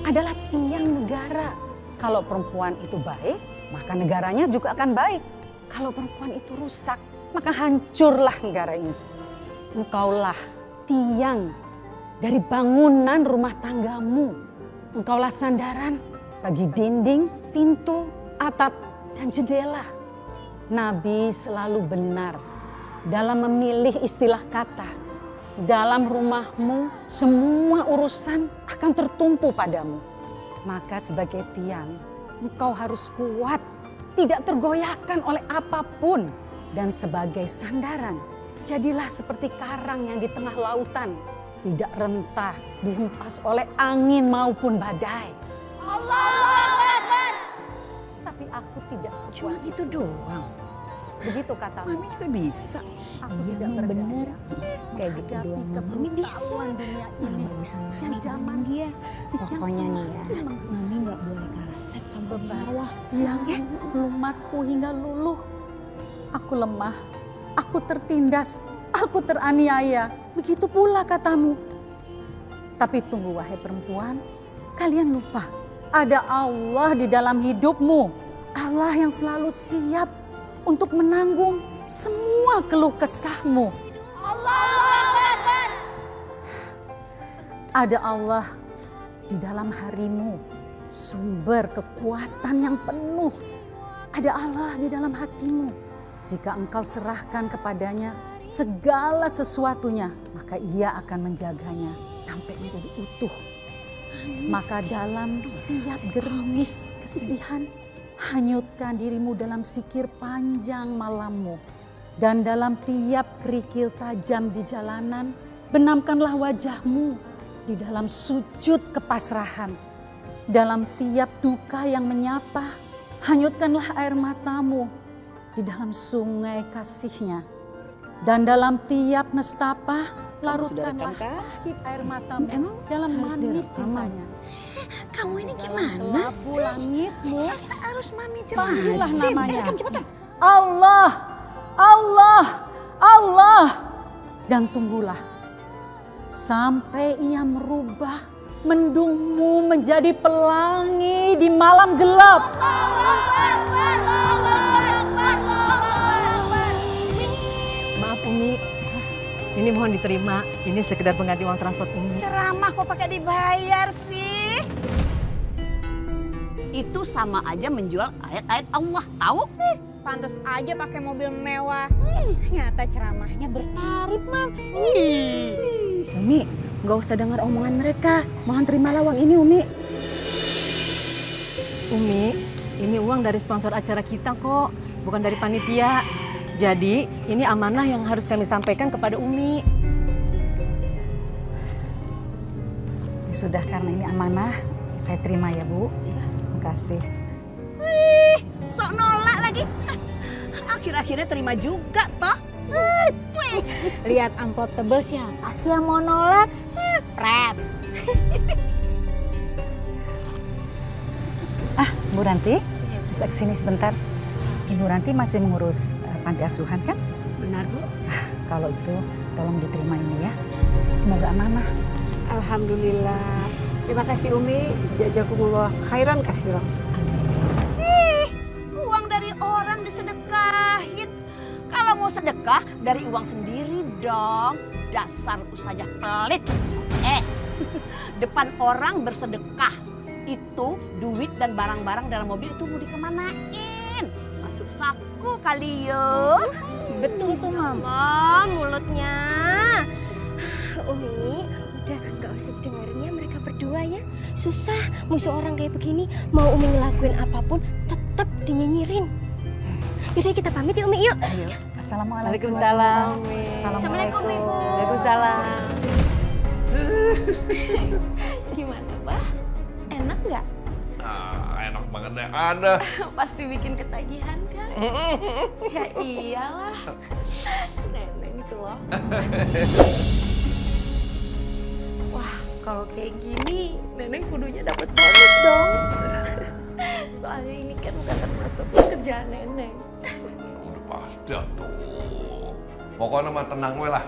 adalah tiang negara. Kalau perempuan itu baik, maka negaranya juga akan baik. Kalau perempuan itu rusak, maka hancurlah negara ini. Engkaulah tiang dari bangunan rumah tanggamu. Engkaulah sandaran bagi dinding, pintu, atap, dan jendela. Nabi selalu benar dalam memilih istilah kata. Dalam rumahmu semua urusan akan tertumpu padamu. Maka sebagai tiang, engkau harus kuat, tidak tergoyahkan oleh apapun. Dan sebagai sandaran, jadilah seperti karang yang di tengah lautan. Tidak rentah dihempas oleh angin maupun badai. Allahu Akbar. Tapi aku tidak sekuat Cuma gitu doang. Begitu katamu. Mami juga bisa. Aku Iya, tidak Mam, berdaya. bener. Kayak gitu Menghadapi doang, Mam. Mami bisa. kebrutalan dunia ini. Mama bisa Dan mami zaman zaman dia. Pokoknya nih ya, semakin menggerusak. mami nggak boleh kalah set sama bawah. Yang melumatku hingga luluh. Aku lemah, aku tertindas, aku teraniaya. Begitu pula katamu. Tapi tunggu wahai perempuan, kalian lupa ada Allah di dalam hidupmu. Allah yang selalu siap untuk menanggung semua keluh kesahmu. Allahu Akbar. Ada Allah di dalam harimu, sumber kekuatan yang penuh. Ada Allah di dalam hatimu. Jika engkau serahkan kepadanya segala sesuatunya, maka ia akan menjaganya sampai menjadi utuh. Maka dalam tiap gerimis kesedihan, hanyutkan dirimu dalam sikir panjang malammu. Dan dalam tiap kerikil tajam di jalanan, benamkanlah wajahmu di dalam sujud kepasrahan. Dalam tiap duka yang menyapa, hanyutkanlah air matamu di dalam sungai kasihnya. Dan dalam tiap nestapa, larutkanlah pahit air matamu dalam manis cintanya. Kamu ini gimana Kelabu sih? langitmu, Masa harus Mami panggillah jelasin? namanya. Kan cepetan. Allah, Allah, Allah. Dan tunggulah sampai ia merubah mendungmu menjadi pelangi di malam gelap. Maaf Umi, ini mohon diterima. Ini sekedar pengganti uang transport Umi. Ceramah kok pakai dibayar sih? Itu sama aja menjual ayat-ayat Allah, tahu? Pantes aja pakai mobil mewah. Ternyata ceramahnya bertarif, Mam. Umi, nggak usah dengar omongan mereka. Mohon terimalah uang ini, Umi. Umi, ini uang dari sponsor acara kita kok, bukan dari panitia. Jadi ini amanah yang harus kami sampaikan kepada Umi. Ya sudah, karena ini amanah, saya terima ya Bu. Terima kasih. Wih, sok nolak lagi. Akhir-akhirnya terima juga toh. Wih. Lihat amplop tebel siapa sih yang mau nolak? Pret. Bu Ranti, bisa kesini sebentar. Ibu Ranti masih mengurus panti asuhan kan? Benar Bu. Kalau itu tolong diterima ini ya. Semoga amanah. Alhamdulillah. Terima kasih Umi. Jazakumullah khairan kasiran. Uang dari orang disedekahin. Kalau mau sedekah dari uang sendiri dong. Dasar ustazah pelit. Depan orang bersedekah. Itu duit dan barang-barang dalam mobil itu mau dikemanain? Masuk saku kali ya. Betul tuh, Mam. Mulutnya. Umi, udah gak usah didengarin ya mereka berdua ya. Susah, musuh orang kayak begini. Mau Umi ngelakuin apapun, tetap dinyinyirin. Yaudah kita pamit ya Umi, yuk. Ayo. Assalamualaikum. Waalaikumsalam, Umi. Assalamualaikum, Ibu. Waalaikumsalam. Gimana, Bah? Enak nggak? Enak banget deh. Ada. Pasti bikin ketagihan kan? Ya iyalah. Neneng itu loh. Wah, kalau kayak gini, Neneng kudunya dapat bonus dong. Soalnya ini kan udah termasuk kerjaan Neneng. Udah pasti tuh. Pokoknya mah tenang we lah.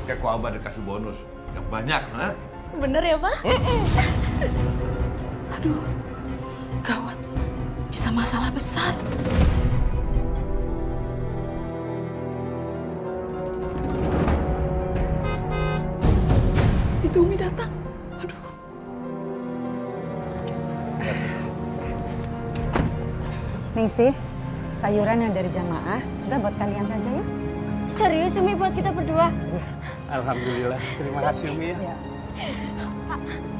Kayak kok Abah dikasih bonus yang banyak, ha? Bener ya, Pak? Aduh, gawat. Bisa masalah besar. Itu Umi datang. Aduh. Ningsih, sayuran yang dari jamaah sudah buat kalian saja ya. Serius Umi buat kita berdua? Alhamdulillah, terima kasih Umi ya.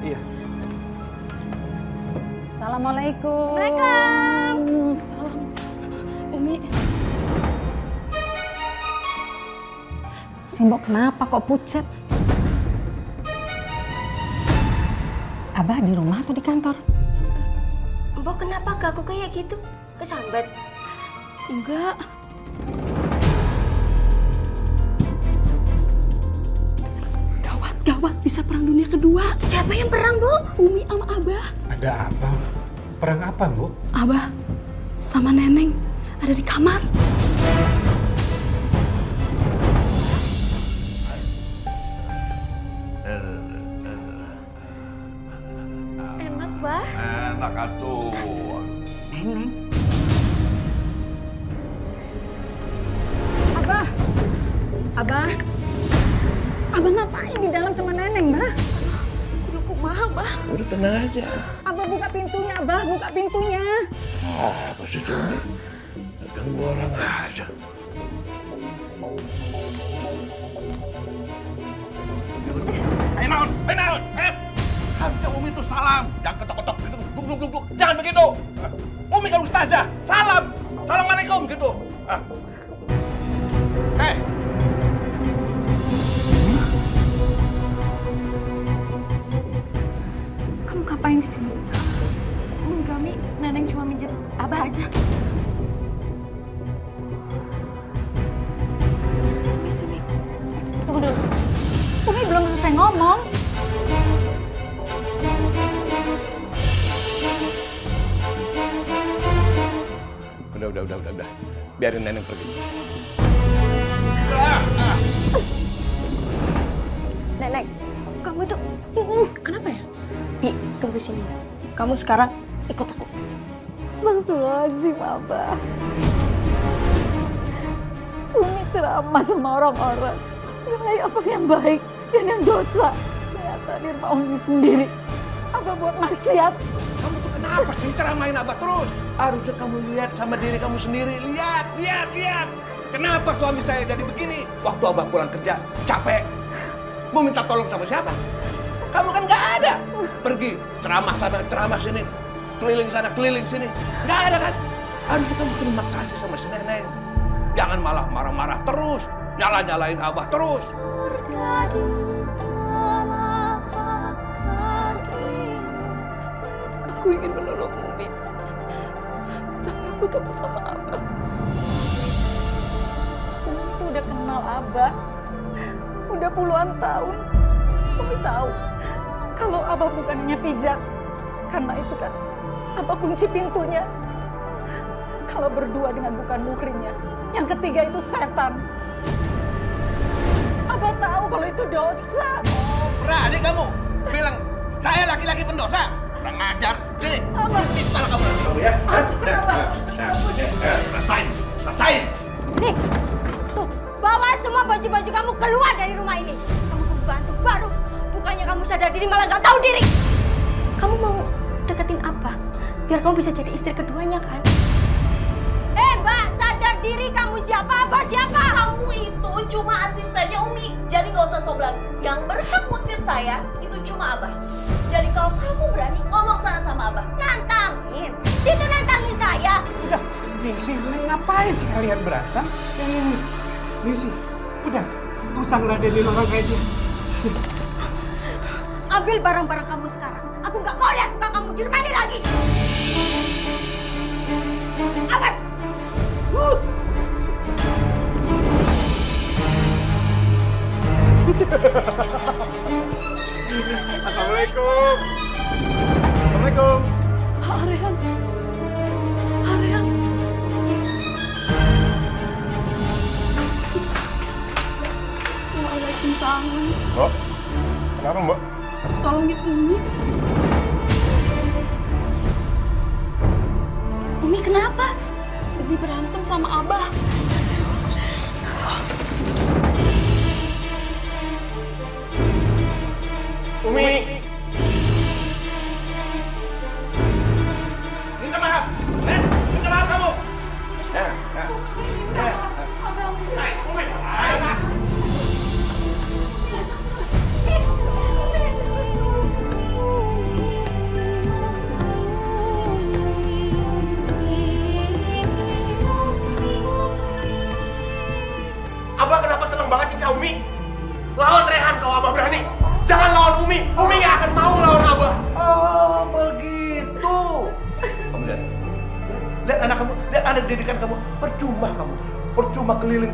Iya. Assalamualaikum. Assalamualaikum. Salam. Umi, Simbok kenapa kok pucet? Abah di rumah atau di kantor? Mbok kenapa kaku kayak gitu? Kesambat? enggak. Gawat, bisa perang dunia kedua. Siapa yang perang, Bu? Umi sama Abah. Ada apa? Perang apa, Bu? Abah sama Neneng ada di kamar. Enak, Bah. Enak atuh. Neneng. Abah ngapain di dalam sama Neneng, Bah? Kudu kumaha, Bah? Udah tenang aja. Abah buka pintunya, Abah buka pintunya. Apa sih Umi? Ganggu orang aja. Ayo naon, harusnya Umi tuh salam, jangan ketok-ketok gitu, duk, jangan begitu. Umi kan ustazah, salam, assalamualaikum gitu. Kamu ngapain di sini? Enggak, Mi. Neneng cuma minjem Abah aja. Misi, Mi. Tunggu dulu. Umi belum selesai ngomong. Udah. Biarin Neneng pergi. Nenek, kamu tuh... Kenapa ya? Bi, tunggu sini. Kamu sekarang ikut aku. Astagfirullahaladzim, Abah. Umi ceramah sama orang-orang. Nilai apa yang baik dan yang dosa. Ternyata di rumah Umi sendiri. Abah buat maksiat. Kamu tuh kenapa sih ceramain Abah terus? Harusnya kamu lihat sama diri kamu sendiri. Lihat. Kenapa suami saya jadi begini? Waktu Abah pulang kerja, capek. Mau minta tolong sama siapa? Kamu kan nggak ada. Pergi ceramah sana, ceramah sini. Keliling sana, keliling sini. Nggak ada kan? Harusnya kamu terima kasih sama si Neneng. Jangan malah marah-marah terus. Nyalain Abah terus. Aku ingin menolong Umi. Tapi aku takut sama Abah. Umi tuh udah kenal Abah. Udah puluhan tahun. Umi tahu kalau Abah bukan hanya pijak. Karena itu kan Abah kunci pintunya. Kalau berdua dengan bukan muhrimnya. Yang ketiga itu setan. Abah tahu kalau itu dosa. Oh, berani kamu bilang saya laki-laki pendosa? Kurang ajar. Sini. Ini kepala kamu. Kamu ya? Rasain. Nih, tuh, bawa semua baju-baju kamu keluar dari rumah ini. Kamu pembantu baru. Bukannya kamu sadar diri malah nggak tahu diri. Kamu mau deketin apa? Biar kamu bisa jadi istri keduanya kan? Mbak, sadar diri kamu siapa? Apa siapa? Kamu itu cuma asistennya Umi. Jadi nggak usah sok lagi. Yang berhak ngusir saya itu cuma Abah. Jadi kalau kamu berani ngomong sana sama Abah. Nantangin. Situ nantangin saya. Udah, Ningsih, ngapain sih kalian berantem? Ini, Ningsih, udah, nggak usah ngeladenin orang aja. Ambil barang-barang kamu sekarang. Aku nggak mau lihat muka kamu di rumah ini lagi. Awas! Assalamualaikum. Assalamualaikum. Arehan. Waalaikumsalam. Mbak, kenapa Mbak? Tolongin Umi. sama Abah. Umi! Minta maaf! Minta maaf kamu! Umi! Abah kenapa senang banget jika Umi? Lawan Rehan kalau Abah berani. Jangan lawan Umi. Umi gak akan mau lawan Abah. Oh, begitu. Kamu lihat. Lihat anak kamu. Lihat anak didikan kamu. Percuma kamu. Percuma keliling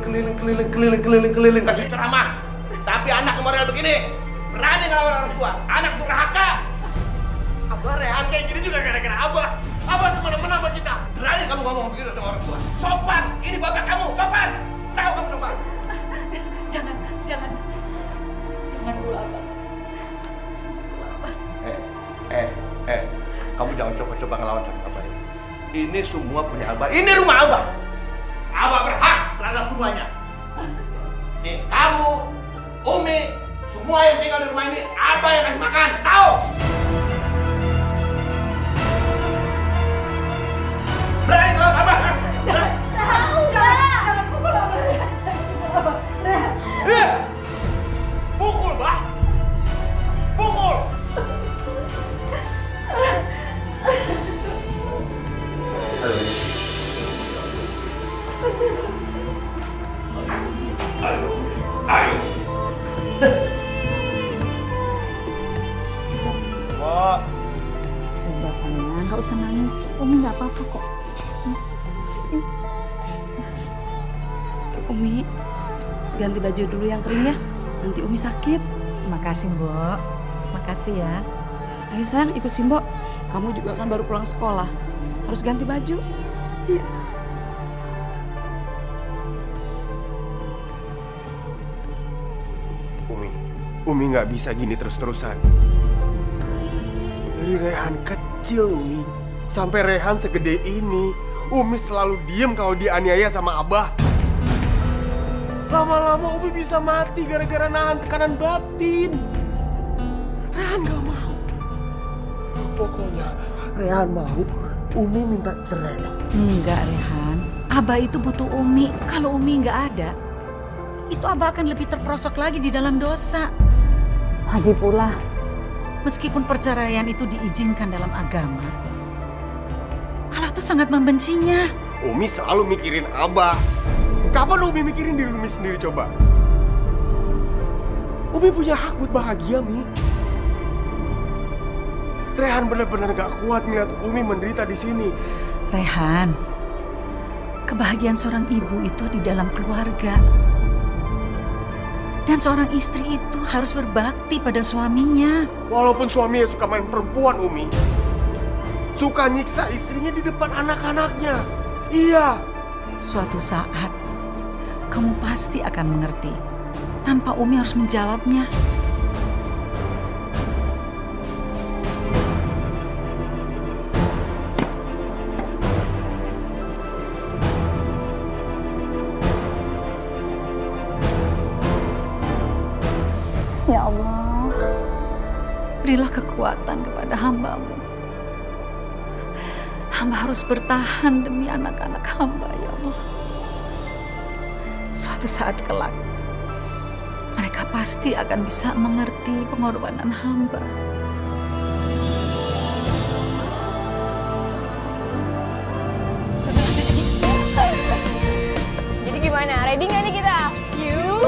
kasih ceramah. Tapi anak kemarin begini. Berani ngelawan orang tua. Anak durhaka. Abah Rehan kayak gini juga gara-gara Abah. Abah semena-mena sama kita. Berani kamu ngomong begitu sama orang tua. Sopan. Ini bapak kamu. Sopan. Tahu kamu sopan. Jangan dulu Abah. Kamu jangan coba-coba ngelawan sama Abah. Ini semua punya Abah. Ini rumah Abah. Abah berhak terhadap semuanya. Nih, kamu, Umi, semua yang tinggal di rumah ini, Abah yang kasih makan. Tahu? Berani ngelawan Abah? Tahu, Bah. Jangan pukul Abah. Pukul, Bah. Pukul. Ayo. Kok? Udah sayang, nggak usah nangis. Umi nggak apa-apa kok. Umi, ganti baju dulu yang kering ya. Nanti Umi sakit. Makasih, Mbok. Makasih ya. Ayo sayang, ikut Simbo. Kamu juga kan baru pulang sekolah. Harus ganti baju. Iya. Umi nggak bisa gini terus-terusan. Dari Rehan kecil, Umi, sampai Rehan segede ini, Umi selalu diem kalau dianiaya sama Abah. Lama-lama Umi bisa mati gara-gara nahan tekanan batin. Rehan gak mau. Pokoknya Rehan mau Umi minta cerai. Enggak, Rehan. Abah itu butuh Umi. Kalau Umi nggak ada, itu Abah akan lebih terperosok lagi di dalam dosa. Lagi pula, meskipun perceraian itu diizinkan dalam agama, Allah tuh sangat membencinya. Umi selalu mikirin Abah. Kapan Umi mikirin diri Umi sendiri coba? Umi punya hak buat bahagia, Mi. Rehan benar-benar gak kuat melihat Umi menderita di sini. Rehan, kebahagiaan seorang ibu itu di dalam keluarga. Dan seorang istri itu harus berbakti pada suaminya. Walaupun suaminya suka main perempuan, Umi, suka nyiksa istrinya di depan anak-anaknya. Iya. Suatu saat, kamu pasti akan mengerti. Tanpa Umi harus menjawabnya. Ya Allah, berilah kekuatan kepada hamba-Mu. Hamba harus bertahan demi anak-anak hamba, ya Allah. Suatu saat kelak, mereka pasti akan bisa mengerti pengorbanan hamba. Jadi gimana? Ready nggak nih kita? Yuhu!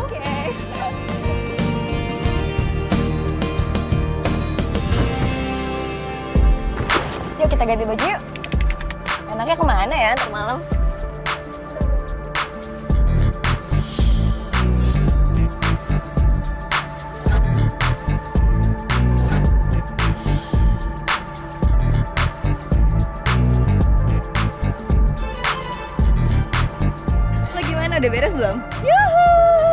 Oke. Yuk kita ganti baju yuk. Enaknya kemana ya ntar malam? Lo gimana? Udah beres belum? Yuhu!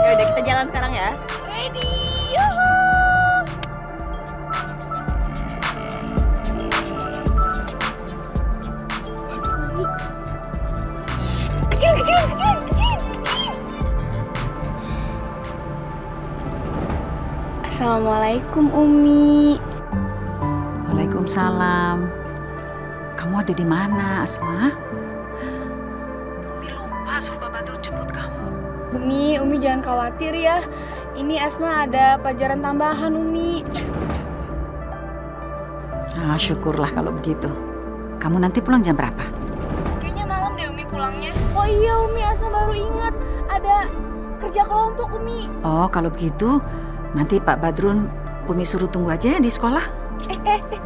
Ya udah kita jalan sekarang ya. Ready! Yuhu! Assalamualaikum Umi. Waalaikumsalam. Kamu ada di mana, Asma? Umi lupa suruh Pak Badrun jemput kamu. Umi jangan khawatir ya. Ini Asma ada pelajaran tambahan Umi. Ah, syukurlah kalau begitu. Kamu nanti pulang jam berapa? Kayaknya malam deh Umi pulangnya. Oh iya Umi, Asma baru ingat ada kerja kelompok Umi. Oh, kalau begitu nanti Pak Badrun Umi suruh tunggu aja di sekolah.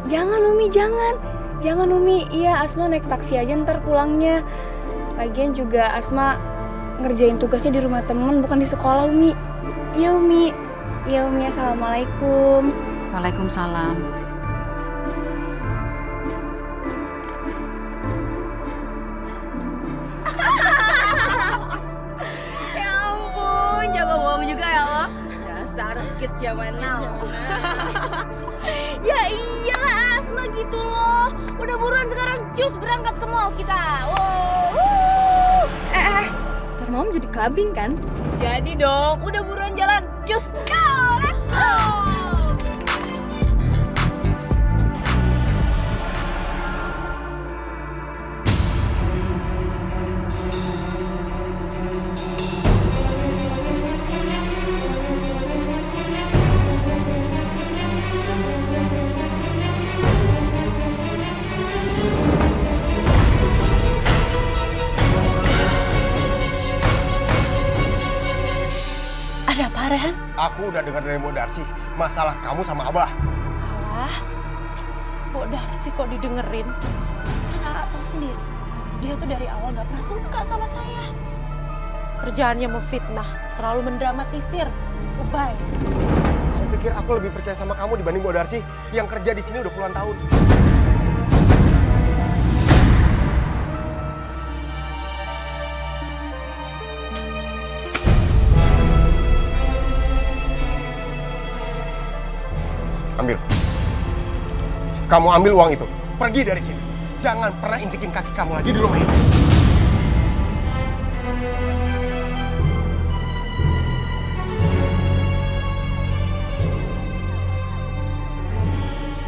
Jangan Umi, jangan. Jangan Umi, iya Asma naik taksi aja ntar pulangnya. Lagian juga Asma ngerjain tugasnya di rumah temen, bukan di sekolah Umi. Iya Umi. Iya Umi, Assalamualaikum. Waalaikumsalam. Ya ampun, jago bohong juga ya lo. Dasar kids zaman now. Ya iyalah Asma gitu loh. Udah buruan sekarang cus berangkat ke mall kita. Wow. Ntar malam jadi clubbing kan? Jadi dong, udah buruan jalan. Cus. Go, let's go. Ada apa Rehan? Aku udah dengar dari Mbok Darsi masalah kamu sama Abah. Alah, Mbok Darsi kok didengerin? Kan Aa tahu sendiri, dia tuh dari awal gak pernah suka sama saya. Kerjaannya memfitnah, terlalu mendramatisir, lebay. Kamu pikir aku lebih percaya sama kamu dibanding Mbok Darsi yang kerja di sini udah puluhan tahun? Ambil. Kamu ambil uang itu. Pergi dari sini. Jangan pernah injekin kaki kamu lagi di rumah ini.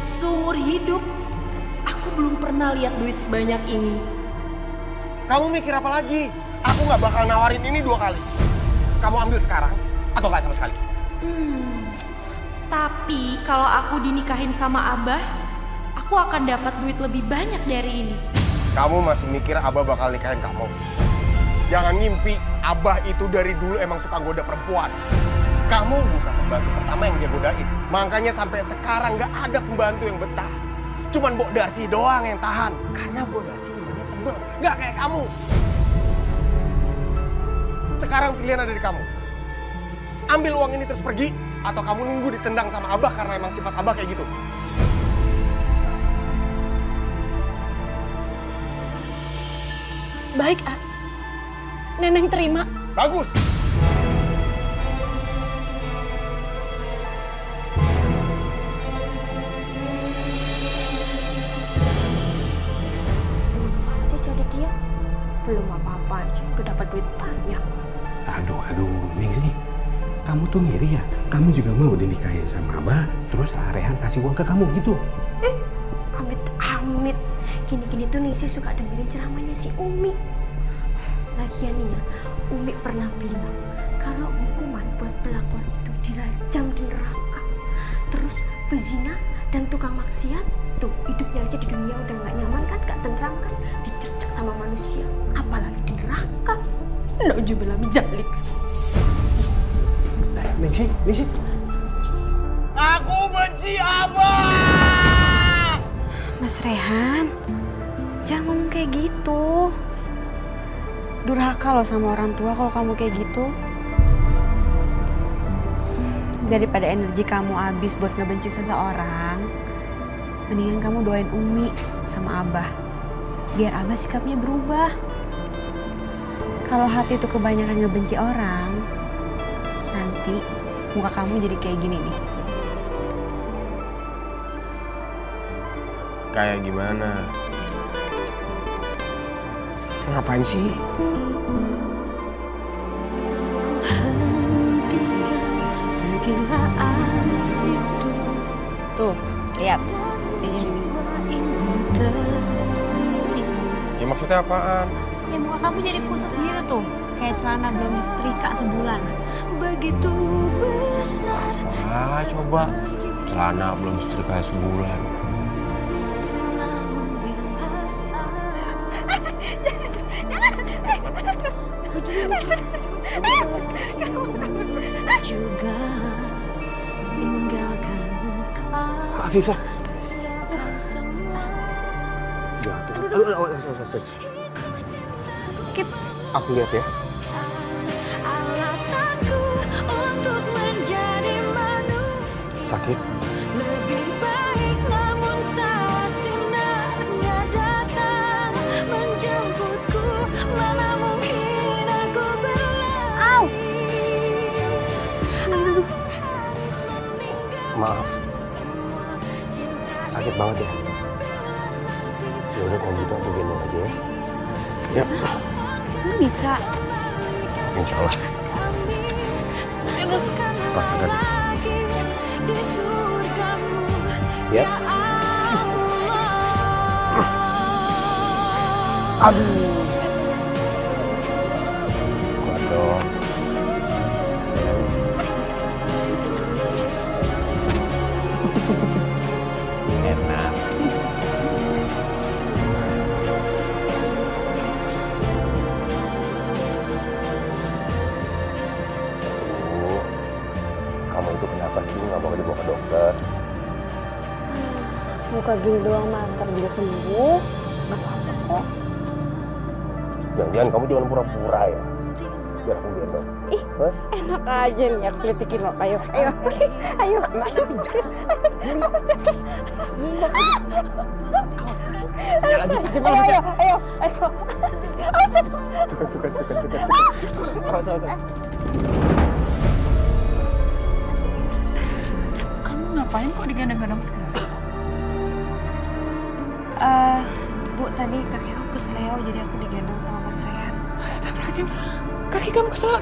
Seumur hidup, aku belum pernah lihat duit sebanyak ini. Kamu mikir apa lagi? Aku nggak bakal nawarin ini 2 kali. Kamu ambil sekarang atau nggak sama sekali? Tapi kalau aku dinikahin sama Abah, aku akan dapat duit lebih banyak dari ini. Kamu masih mikir Abah bakal nikahin kamu? Jangan ngimpi, Abah itu dari dulu emang suka goda perempuan. Kamu bukan pembantu pertama yang dia godain. Makanya sampai sekarang nggak ada pembantu yang betah. Cuman Mbok Darsi doang yang tahan. Karena Mbok Darsi imannya tebel, nggak kayak kamu. Sekarang pilihan ada di kamu. Ambil uang ini terus pergi, atau kamu nunggu ditendang sama Abah karena emang sifat Abah kayak gitu. Baik, A. Neneng terima. Bagus. Masih jadi dia? Belum apa-apa aja, udah dapat duit banyak. Aduh, Ningsi. Kamu tuh ngiri ya? Kamu juga mau dinikahin sama Abah, terus Rehan kasih uang ke kamu gitu? Amit-amit. Gini-gini tuh Ningsi suka dengerin ceramahnya si Umi. Lagian nih ya, Umi pernah bilang kalau hukuman buat pelakor itu dirajam di neraka. Terus pezina dan tukang maksiat tuh hidupnya aja di dunia udah gak nyaman kan, gak tentram kan, dicercak sama manusia. Apalagi di neraka. Nauzubillah min dzalik. Ningsi. Aku benci Abah! Mas Rehan, jangan ngomong kayak gitu. Durhaka loh sama orang tua kalau kamu kayak gitu. Daripada energi kamu habis buat ngebenci seseorang, mendingan kamu doain Umi sama Abah. Biar Abah sikapnya berubah. Kalau hati itu kebanyakan ngebenci orang, nanti muka kamu jadi kayak gini nih. Kayak gimana? Ngapain sih? Ku hentikan pergilaan Tuh, lihat. Ini. Ya maksudnya apaan? Ya muka kamu jadi kusut gitu tuh. Kayak celana belum disetrika sebulan. Coba. Celana belum setrika sebulan. Afifah. Sakit. Aku lihat ya. Sakit. Au. Maaf. Sakit banget ya. Ya udah kalau gitu aku gendong aja ya. Ya. Kamu bisa. Insya Allah. Rasakan. Ya. Aduh. Waduh. Enak. Kamu itu kenapa sih nggak mau dibawa ke dokter? Muka gini doang mah ntar juga sembuh. Nggak apa-apa kok. Jangan-jangan kamu jangan pura-pura ya. Biar aku gendong. Ih, enak aja nih aku litikin lo. Ayo. Ayo. Ya lagi sakit Ayo. Tukar. Awas. Kamu ngapain kok digendong-gendong segala? Bu, tadi kaki aku kesleo jadi aku digendong sama Mas Rehan. Astagfirullahaladzim, kaki kamu kesel.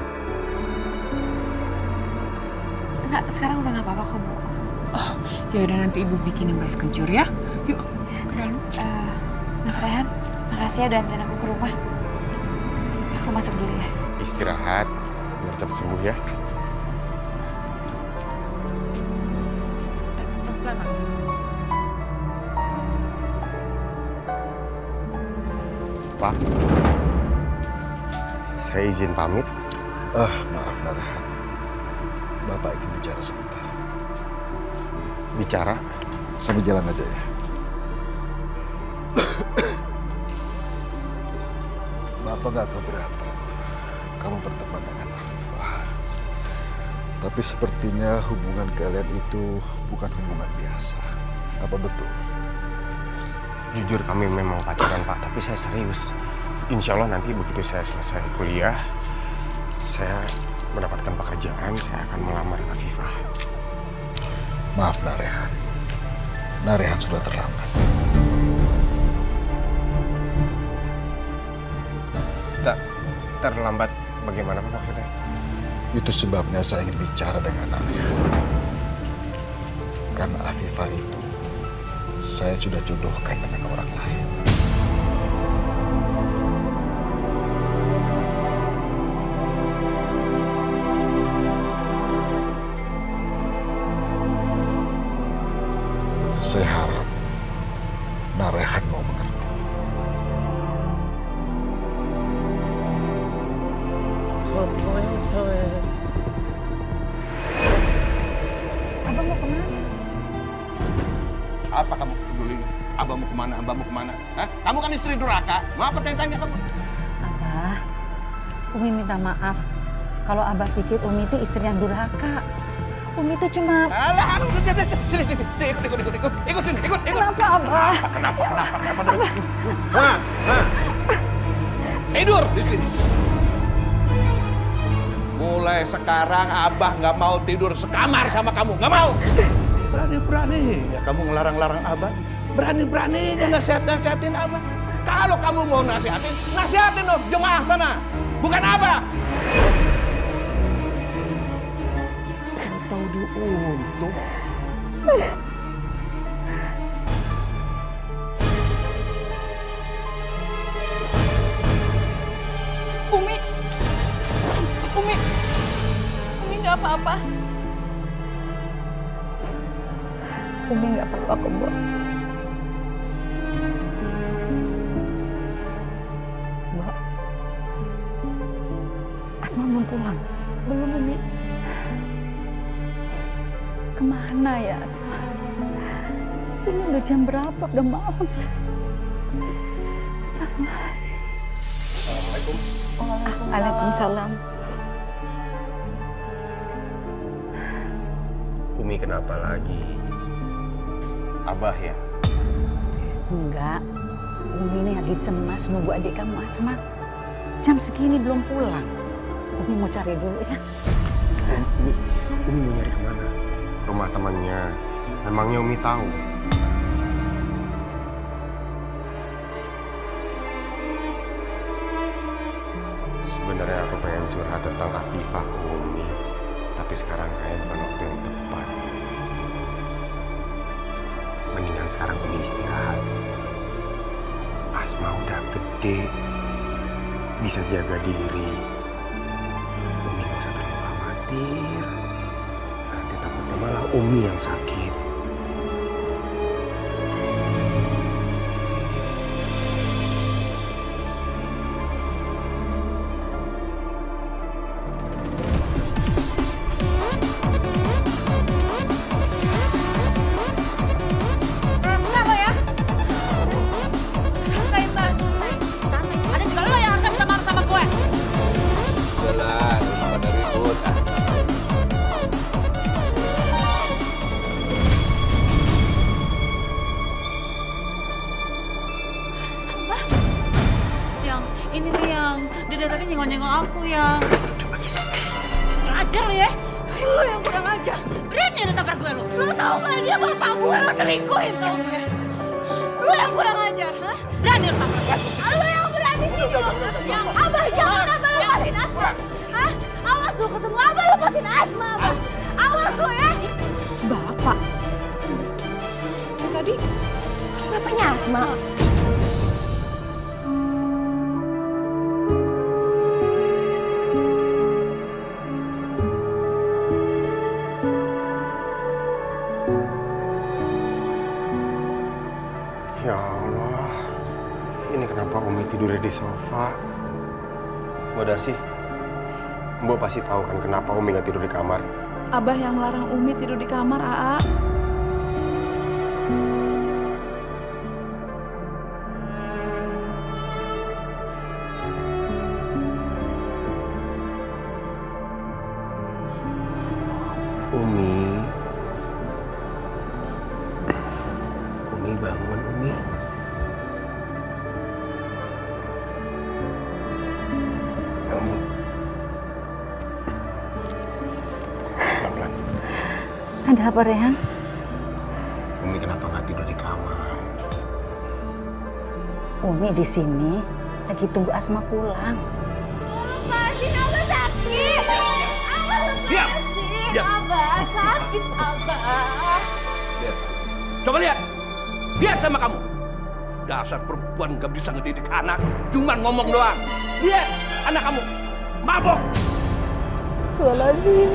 Enggak, sekarang udah nggak apa-apa kok, Bu. Oh, ya udah nanti ibu bikinin beras kencur ya. Yuk, ke dalam. Mas Rehan, makasih ya udah anterin aku ke rumah. Aku masuk dulu ya. Istirahat biar cepat sembuh ya. Pak, saya izin pamit. Maaf Narehan. Bapak ingin bicara sebentar. Bicara? Sambil jalan aja ya. Bapak gak keberatan kamu berteman dengan Afifah. Tapi sepertinya hubungan kalian itu bukan hubungan biasa. Apa betul? Jujur kami memang pacaran Pak, tapi saya serius. Insya Allah nanti begitu saya selesai kuliah, saya mendapatkan pekerjaan, saya akan melamar Afifah. Maaf Narehan. Narehan sudah terlambat. Terlambat bagaimana Pak maksudnya? Itu sebabnya saya ingin bicara dengan Narehan. Karena Afifah itu saya sudah jodohkan dengan orang lain. Saya harap Narehan mau mengerti. Abang mau kemana? Apa kamu peduli? Abah mau kemana? Abah mau kemana? Hah? Kamu kan istri durhaka. Mau apa tanya kamu? Abah, Umi minta maaf kalau Abah pikir Umi itu istri yang durhaka. Umi itu cuma... Alah, sini, ikut. Kenapa Abah? Kenapa? Hah? Tidur di sini. Mulai sekarang Abah nggak mau tidur sekamar sama kamu, nggak mau. Berani ya kamu ngelarang-larang Abah. Berani ya nasihatin Abah. Kalau kamu mau nasihatin dong jemaah sana, bukan Abah. Tahu diuntung. apa-apa. Umi nggak apa-apa kok, Bu. Bu, Asma belum pulang. Belum, Umi. Kemana ya Asma? Ini udah jam berapa? Udah malam. Astagfirullahaladzim. Assalamualaikum. Waalaikumsalam. Umi kenapa lagi? Abah ya? Enggak. Umi ini lagi cemas nunggu adik kamu Asma. Jam segini belum pulang. Umi mau cari dulu ya. Umi mau nyari kemana? Ke rumah temannya. Emangnya Umi tahu? Sebenarnya aku pengen curhat tentang Afifah ke Umi. Tapi sekarang kayak bukan waktu yang tepat. Mendingan sekarang Umi istirahat. Asma udah gede. Bisa jaga diri. Umi gak usah terlalu khawatir. Nanti takutnya malah Umi yang sakit. Kenapa ya? Santai, Mbak. Santai. Santai. Ada juga lo yang harusnya minta maaf sama gue. Jalan, pada ribut. Yang ini nih yang dia tadi nyenggol-nyenggol aku yang. Kurang ajar lo ya. Lo yang kurang ajar. Berani lo tabrak gue lo. Lo tau gak dia bapak gue lo selingkuhin tau gue. Lo yang kurang ajar, ha? Berani lo tabrak gue. Lo yang berani sini lo. Yang Abah jangan Abah lepasin Asma. Hah? Awas lo ketemu Abah lepasin Asma, Abah. Awas lo ya. Bapak. Tadi bapaknya Asma. Ya Allah, ini kenapa Umi tidurnya di sofa? Mbak Darsi, Mbak pasti tahu kan kenapa Umi nggak tidur di kamar? Abah yang melarang Umi tidur di kamar, Aa. Umi bangun, Umi. Umi. Pelan-pelan. Ada apa, Rehan? Umi kenapa nggak tidur di kamar? Umi di sini lagi tunggu Asma pulang. Lepasin Abah sakit. Abah lepasin. Abah sakit, Abah. Yes. Coba lihat. Lihat sama kamu. Dasar perempuan gak bisa ngedidik anak. Cuman ngomong doang. Lihat anak kamu. Mabok. Astagfirullahaladzim.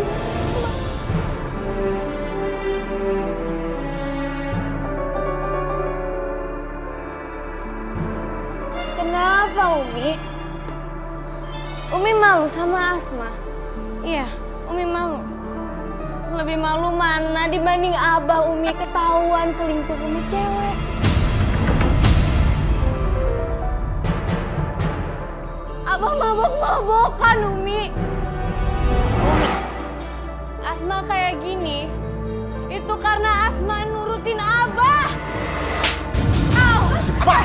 Kenapa, Umi? Umi malu sama Asma. Iya, Umi malu. Lebih malu mana dibanding Abah Umi ketahuan selingkuh sama cewek. Abah mabok-mabokan, Umi. Umi, Asma kayak gini, itu karena Asma nurutin Abah. Au! Apa?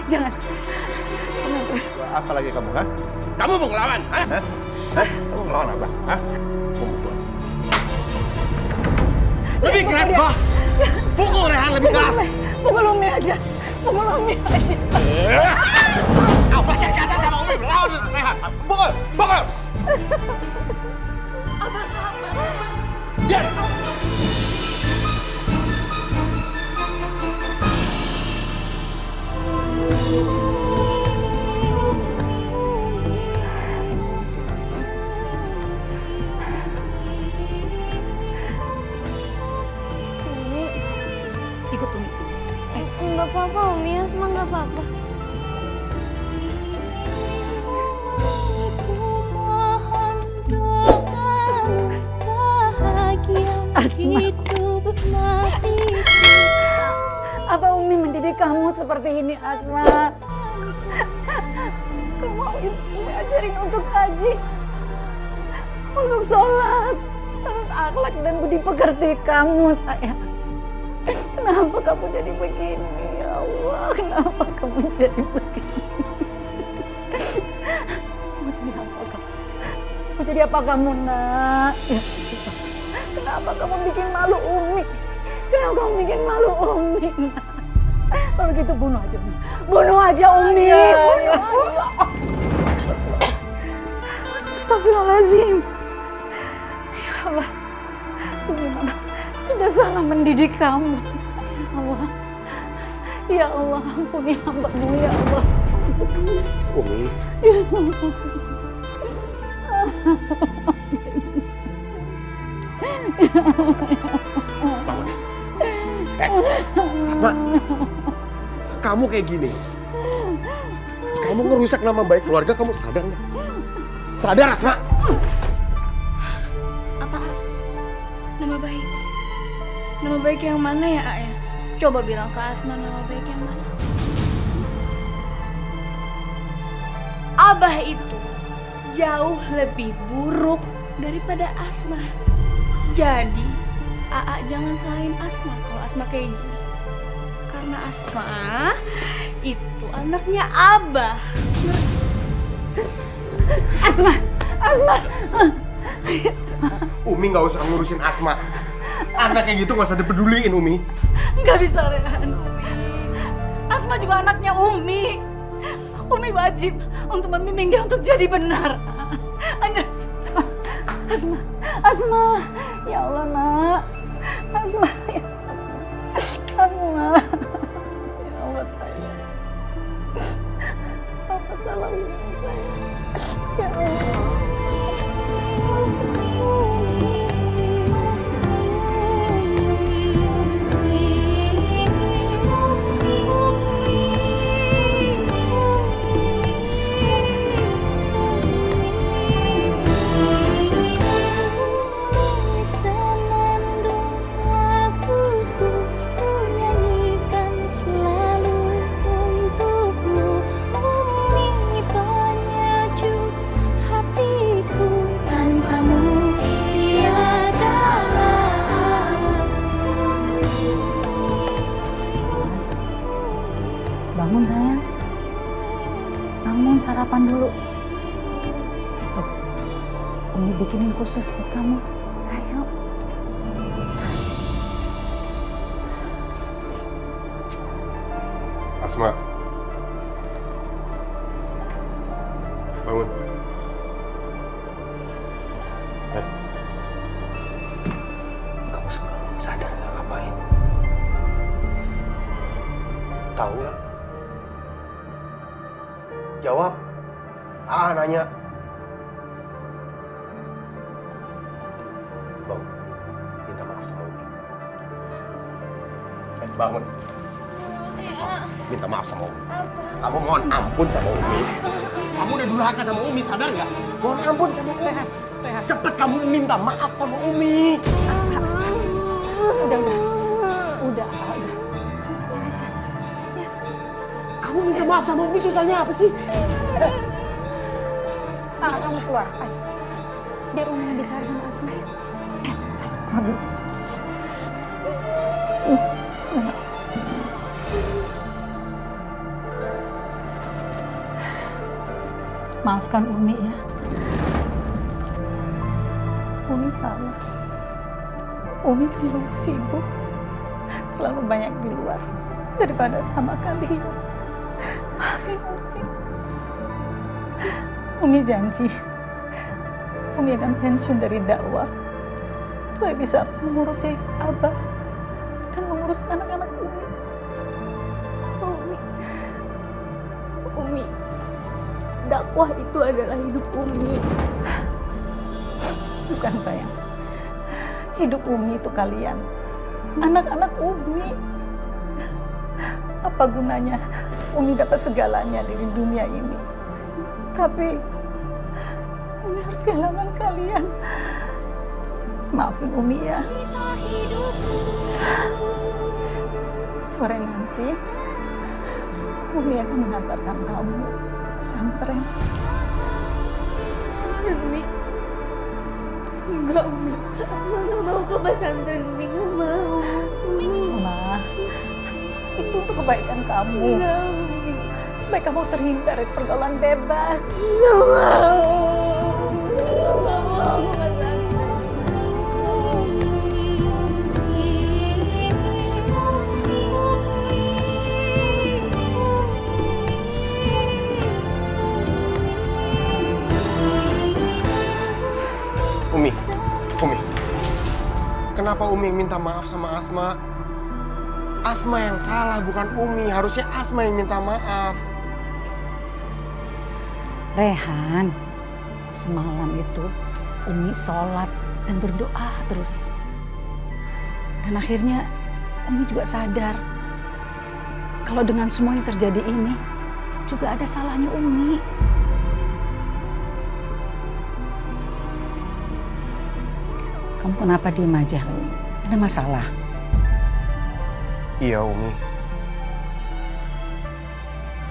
Jangan. Apa lagi kamu, ha? Kamu mau ngelawan, ha? Kamu ngelawan apa? Hah? Lebih keras, Bah. Pukul Rehan lebih keras. Pukul Umi aja. Pukul Umi aja. Apa cek-cek sama Umi lawan Rehan. Pukul, pukul. Abah sabar. Ya. apa-apa Umi, Asma nggak apa-apa. Asma, apa Umi mendidik kamu seperti ini, Asma? Kamu mau Umi ajarin untuk haji, untuk sholat, terus akhlak dan budi pekerti kamu, sayang. Kenapa kamu jadi begini, ya Allah? Kenapa kamu jadi begini? Mau jadi apa kamu? Mau jadi apa kamu, nak? Ya, kenapa kamu bikin malu Umi? Kenapa kamu bikin malu Umi, nak? Kalau gitu bunuh aja Umi. Bunuh aja Umi. Bunuh aja. Astagfirullahaladzim. Ya Allah. Umi mama sudah salah mendidik kamu. Ya Allah. Ya Allah, ampuni hamba-Mu ya Allah. Umi. Ya Allah. Bangun ya. Asma, kamu kayak gini, kamu ngerusak nama baik keluarga, kamu sadar nggak? Sadar, Asma? Apa? Nama baik? Nama baik yang mana ya, Ayah? Coba bilang ke Asma nama baik yang mana. Abah itu jauh lebih buruk daripada Asma. Jadi, Aa jangan salahin Asma kalau Asma kayak gini. Karena Asma itu anaknya Abah. Asma, Asma. Umi nggak usah ngurusin Asma. Anak kayak gitu nggak usah dipeduliin, Umi. Nggak bisa, Rehan. Asma juga anaknya Umi. Umi wajib untuk membimbing dia untuk jadi benar. Asma, Asma. Ya Allah, nak. Asma, ya Asma. Ya Allah, sayang. Apa salah Umi, sayang? Ya Allah. Bangun sayang, bangun sarapan dulu. Tuh, Umi bikinin khusus buat kamu. Ayo. Asma, bangun. Kamu sebenarnya sadar nggak ngapain? Tahu nggak? Jawab. Nanya. Bangun. Minta maaf sama Umi. Bangun. Minta maaf sama Umi. Kamu mohon ampun sama Umi. Kamu udah durhaka sama Umi, sadar nggak? Mohon ampun sama Umi. Cepet kamu minta maaf sama Umi. Udah. Keluar aja. Ya. Kamu minta maaf sama Umi, susahnya apa sih? Kamu keluar. Ayo. Biar Umi bicara sama Asma. Aduh. Maafkan Umi ya. Umi salah. Umi terlalu sibuk, terlalu banyak di luar daripada sama kalian. Maafin Umi. Umi janji, Umi akan pensiun dari dakwah supaya bisa mengurusi Abah dan mengurus anak-anak Umi. Umi, dakwah itu adalah hidup Umi. Bukan sayang. Hidup Umi itu kalian, anak-anak Umi. Apa Apa gunanya Umi dapat segalanya dari dunia ini, tapi Umi harus kehilangan kalian. Maafin Umi ya. Sore nanti Umi akan mengantarkan kamu ke pesantren. Pesantren, Umi? Enggak, Umi. Asma nggak mau ke pesantren, Umi. Nggak mau. Asma itu untuk kebaikan kamu. Enggak, Umi. Supaya kamu terhindar dari pergaulan bebas. Nggak mau. Nggak mau ke pesantren. Umi, kenapa Umi yang minta maaf sama Asma? Asma yang salah, bukan Umi. Harusnya Asma yang minta maaf. Rehan, semalam itu Umi sholat dan berdoa terus. Dan akhirnya Umi juga sadar kalau dengan semua yang terjadi ini juga ada salahnya Umi. Kamu kenapa diem aja? Ada masalah? Iya, Umi.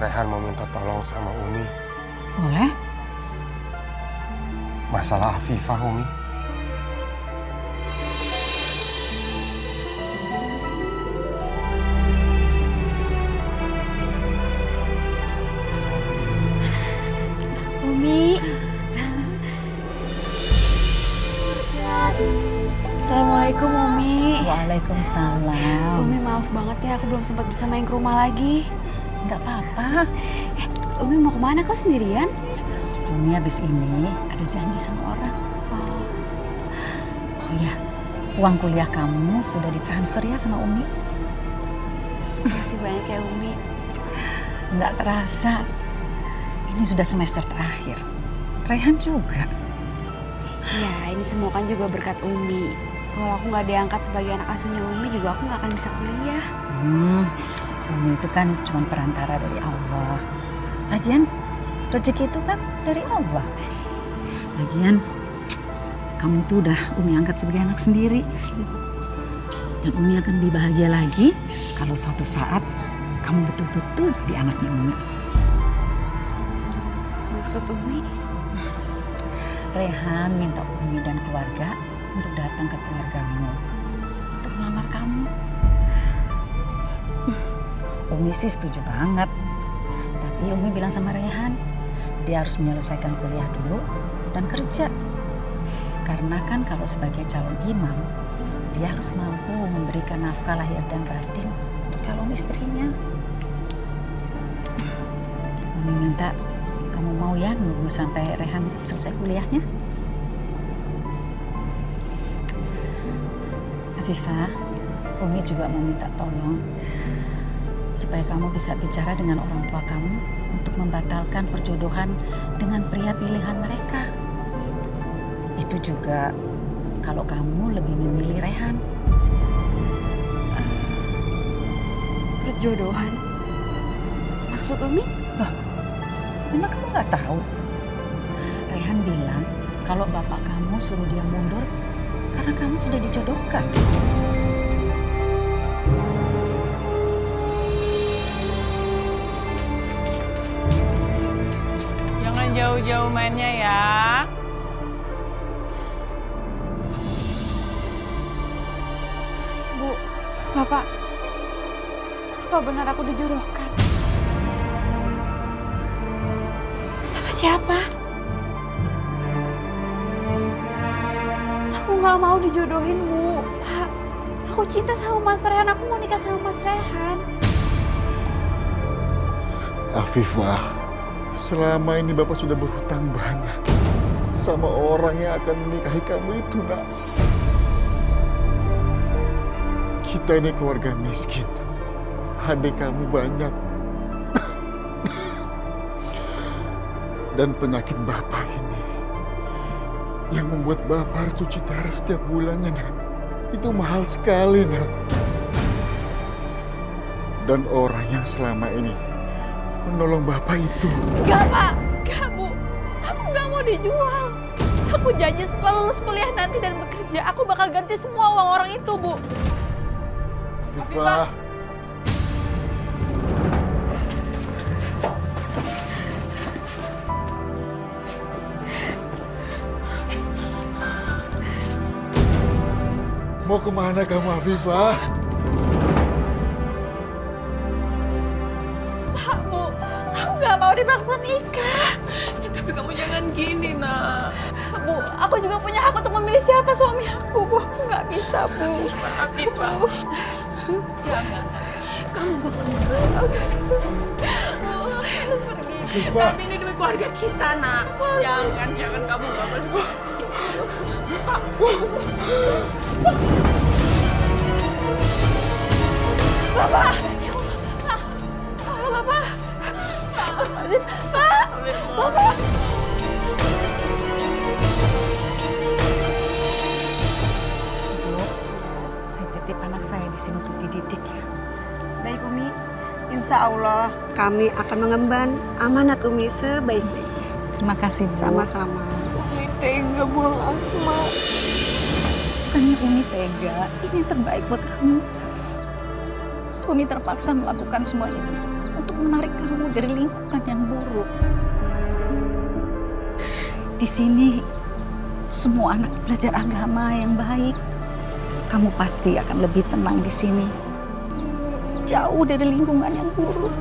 Rehan mau minta tolong sama Umi. Boleh? Masalah Afifah, Umi. Umi. Assalamualaikum, Umi. Waalaikumsalam. Umi maaf banget ya, aku belum sempat bisa main ke rumah lagi. Nggak apa-apa. Umi mau kemana kok sendirian? Umi habis ini ada janji sama orang. Oh iya, uang kuliah kamu sudah ditransfer ya sama Umi? Makasih banyak ya, Umi. Nggak terasa, ini sudah semester terakhir. Rehan juga. Ya, ini semua kan juga berkat Umi. Kalau aku nggak diangkat sebagai anak asuhnya Umi, juga aku nggak akan bisa kuliah. Umi itu kan cuma perantara dari Allah. Lagian rezeki itu kan dari Allah. Lagian kamu tuh udah Umi angkat sebagai anak sendiri. Dan Umi akan lebih bahagia lagi kalau suatu saat kamu betul-betul jadi anaknya Umi. Maksud Umi? Rehan minta Umi dan keluarga untuk datang ke keluargamu untuk melamar kamu. Umi sih setuju banget. Tapi Umi bilang sama Rehan, dia harus menyelesaikan kuliah dulu dan kerja. Karena kan kalau sebagai calon imam, dia harus mampu memberikan nafkah lahir dan batin untuk calon istrinya. Umi minta kamu mau ya nunggu sampai Rehan selesai kuliahnya? Afifah, Umi juga mau minta tolong supaya kamu bisa bicara dengan orang tua kamu untuk membatalkan perjodohan dengan pria pilihan mereka. Itu juga kalau kamu lebih memilih Rehan. Perjodohan? Maksud Umi? Loh, memang kamu nggak tahu? Rehan bilang kalau bapak kamu suruh dia mundur karena kamu sudah dijodohkan. Jangan jauh-jauh mainnya ya. Bu, Bapak, apa benar aku dijodohkan? Sama siapa? Aku nggak mau dijodohin, Bu. Pak, aku cinta sama Mas Rehan. Aku mau nikah sama Mas Rehan. Afifah, selama ini Bapak sudah berhutang banyak sama orang yang akan menikahi kamu itu, Nak. Kita ini keluarga miskin. Adik kamu banyak. Dan penyakit Bapak ini yang membuat Bapak harus cuci darah setiap bulannya, Nak. Itu mahal sekali, Nak. dan orang yang selama ini menolong Bapak itu. Enggak, Pak. Enggak, Bu. Aku nggak mau dijual. Aku janji setelah lulus kuliah nanti dan bekerja, aku bakal ganti semua uang orang itu, Bu. Afifah. Mau kemana kamu, Afifah? Pak, Bu, aku nggak mau dipaksa nikah. Tapi kamu jangan gini, nak. Bu, aku juga punya hak untuk memilih siapa suami aku, Bu. Aku nggak bisa, Bu. Afifah, jangan. Kamu harus pergi. Tapi ini duit keluarga kita, nak. Jangan kamu nggak boleh. Bapak! Bapak! Pak! Bapak! Bu, saya titip anak saya di sini untuk dididik ya. Baik Umi, insya Allah kami akan mengemban amanat Umi sebaik-baiknya. Terima kasih Bu. Sama-sama. Umi tega buang Asma. Bukannya Umi tega, ini yang terbaik buat kamu. Umi terpaksa melakukan semua ini untuk menarik kamu dari lingkungan yang buruk. Di sini semua anak belajar agama yang baik. Kamu pasti akan lebih tenang di sini. Jauh dari lingkungan yang buruk.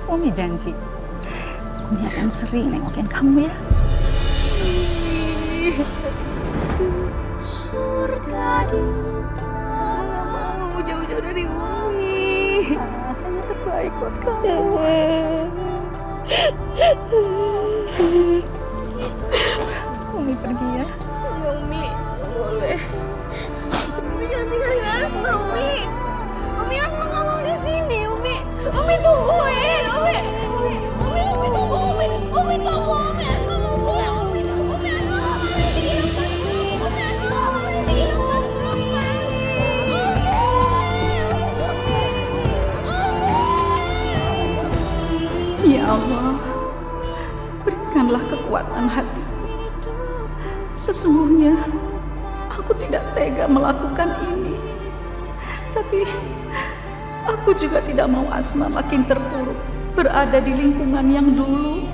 Umi janji, Umi akan sering nengokin kamu ya. Surga di jauh-jauh dari Umi. Rasanya terbaik buat kamu. Umi pergi ya. Enggak, Umi. Nggak boleh. Umi jangan tinggalin Asma, Umi. Umi, Asma nggak mau di sini, Umi. Umi tungguin, Umi. Umi tunggu, Umi. Umi tunggu, Umi. Asma mau pulang, Umi. Umi, Asma nggak mau ditinggalkan, Umi. Umi, Asma nggak mau ditinggalkan, Umi. Ya Allah, berikanlah kekuatan hati. Sesungguhnya aku tidak tega melakukan ini. Tapi aku juga tidak mau Asma makin terpuruk berada di lingkungan yang dulu.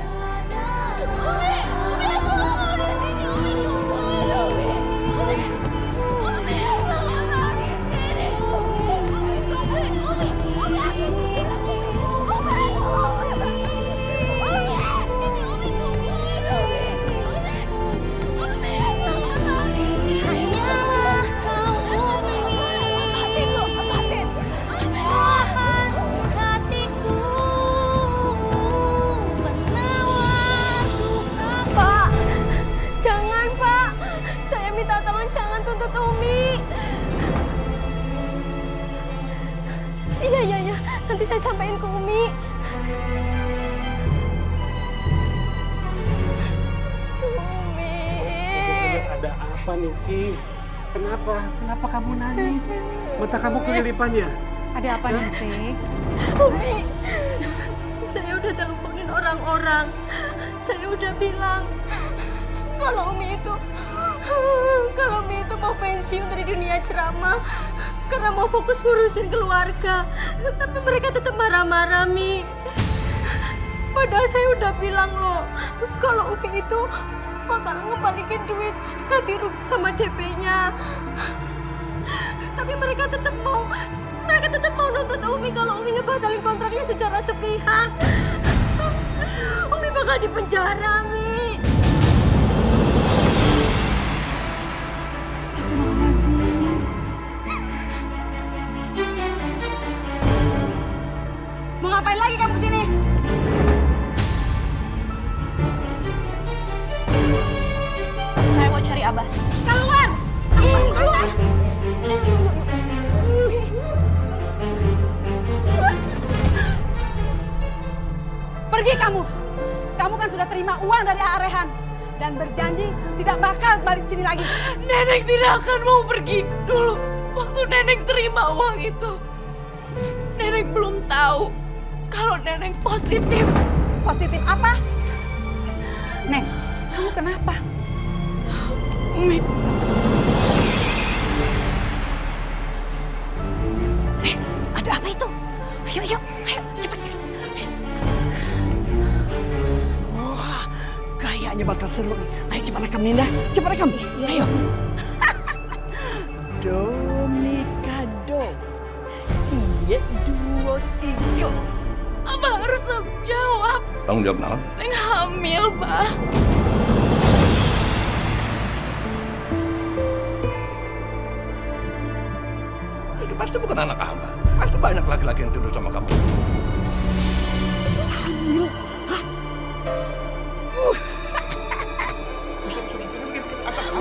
Iya, nanti saya sampaikan ke Umi. Umi. Ada apa nih sih? Kenapa? Kenapa kamu nangis? Mata kamu kelilipan ya? Ada apa nih sih? Umi, saya udah teleponin orang-orang. Saya udah bilang kalau Umi itu mau pensiun dari dunia ceramah karena mau fokus ngurusin keluarga. Tapi mereka tetap marah-marah, Mi. Padahal saya udah bilang loh, kalau Umi itu bakal ngembalikin duit ganti rugi sama DP-nya. Tapi mereka tetap mau nuntut Umi kalau Umi ngebatalin kontraknya secara sepihak. Umi bakal dipenjara, Mi. Mau ngapain lagi kamu kesini? Saya mau cari Abah. Keluar! Keluar! Pergi kamu! Kamu kan sudah terima uang dari Arehan dan berjanji tidak bakal balik sini lagi. Nenek tidak akan mau pergi dulu waktu Nenek terima uang itu. Neneng belum tahu kalau Neneng positif. Positif apa? Neng, kamu kenapa? Umi, Ada apa itu? Ayo, cepat. Wah, kayaknya bakal seru nih. Ayo cepat rekam Ninda, cepat rekam. Ayo. Domikado. Cie 2 3. Abah harus tanggung jawab. Tanggung jawab naon? Neng hamil, Bah. Itu pasti bukan anak Abah. Pasti banyak laki-laki yang tidur sama kamu. Hamil. Hah?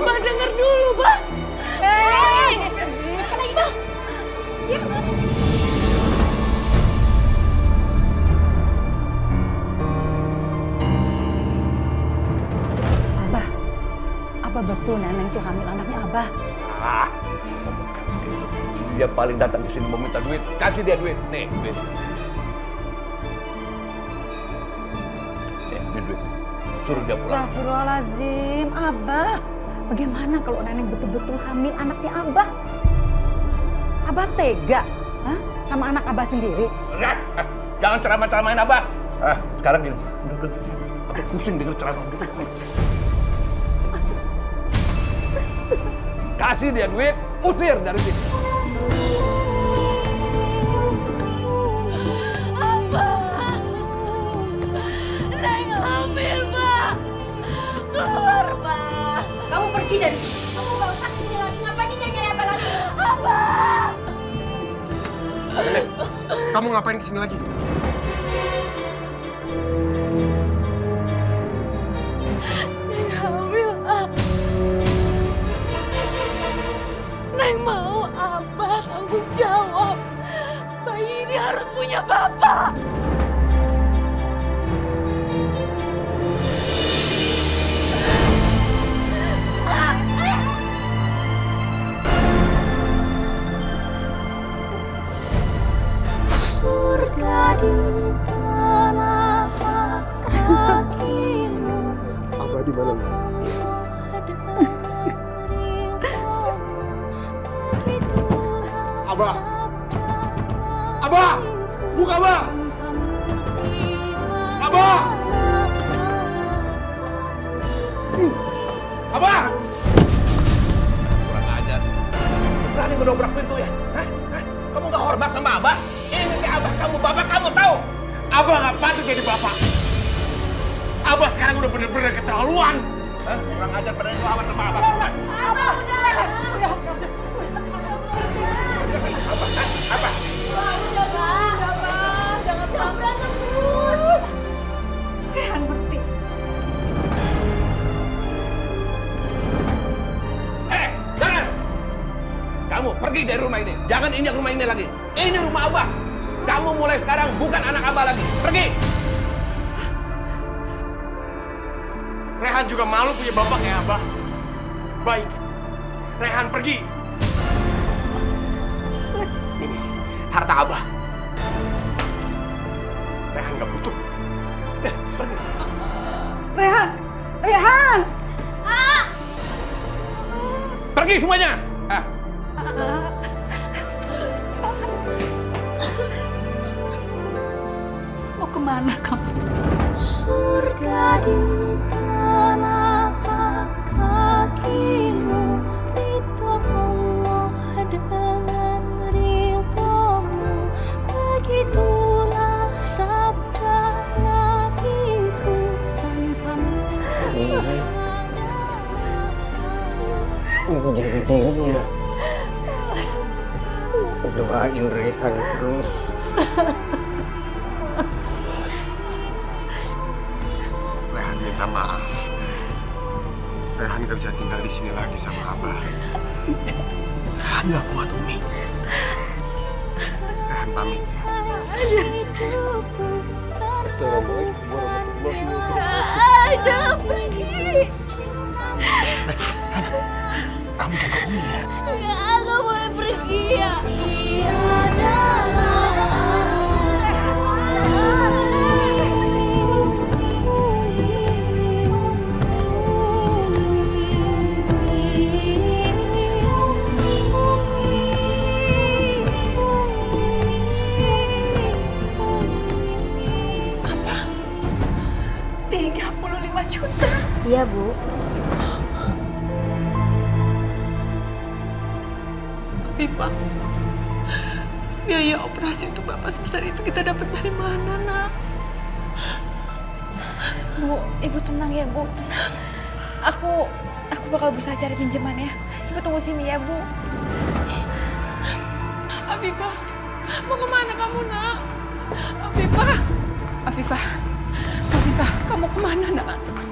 Bah, denger dulu, Bah. Apa itu? Abah betul Neneng tuh hamil anaknya Abah. Dia paling datang ke sini mau minta duit. Kasih dia duit. Nih, duit. Nih, duit. Suruh dia pulang. Astagfirullahaladzim, Abah. Bagaimana kalau Neneng betul-betul hamil anaknya Abah? Abah tega sama anak Abah sendiri? Jangan ceramah-ceramahin Abah. Sekarang gini. Udah. Aku pusing denger ceramah gitu. Kasih dia duit, usir dari sini. Abah, Neng hamil, Bah. Keluar, Bah. Kamu pergi dari sini. Kamu gak usah kesini lagi. Ngapain sih nyari apa lagi? Abah! Kamu ngapain kesini lagi? Neng hamil, Neng mau Abah tanggung jawab. Bayi ini harus punya bapak. Surga di telapak kakimu. Abah di mana? Abah! Abah! Buka, Abah! Abah! Abah! Kurang ajar. Berani ngedobrak pintu ya? Hah? Kamu gak hormat sama Abah? Ini ke Abah kamu, bapak kamu tahu? Abah nggak patut jadi bapak. Abah sekarang udah bener-bener keterlaluan. Hah? Kurang ajar pada itu amat sama Abah. Abah, udah. Apa? Udah, Bah. Jangan berantem terus. Rehan berhenti. Jangan! Kamu pergi dari rumah ini. Jangan injak rumah ini lagi. Ini rumah Abah. Kamu mulai sekarang bukan anak Abah lagi. Pergi! Rehan juga malu punya bapak kayak Abah. Baik, Rehan pergi. Ini harta Abah. Rehan nggak butuh. Pergi. Rehan! Pergi semuanya! Mau kemana kamu? Surga di telapak kakimu. Ridho Allah dengan ridhomu. Begitulah sabda Nabiku. Tanpa Jaga diri ya. Doain Rehan terus. Rehan minta maaf. Rehan gak bisa tinggal di sini lagi sama Abah. Rehan gak kuat, Umi. Rehan pamit. Assalamualaikum warahmatullahi wabarakatuh. Jangan pergi. Kamu jaga Umi ya. Nggak boleh pergi ya. Tiada juta. Iya, Bu. Afifah, biaya operasi untuk Bapak sebesar itu kita dapat dari mana, Nak? Bu, Ibu tenang ya, Bu. Tenang. Aku bakal berusaha cari pinjaman ya. Ibu tunggu sini ya, Bu. Afifah, mau kemana kamu, Nak? Afifah, Afifah, Afifah, kamu kemana, Nak? Afifah,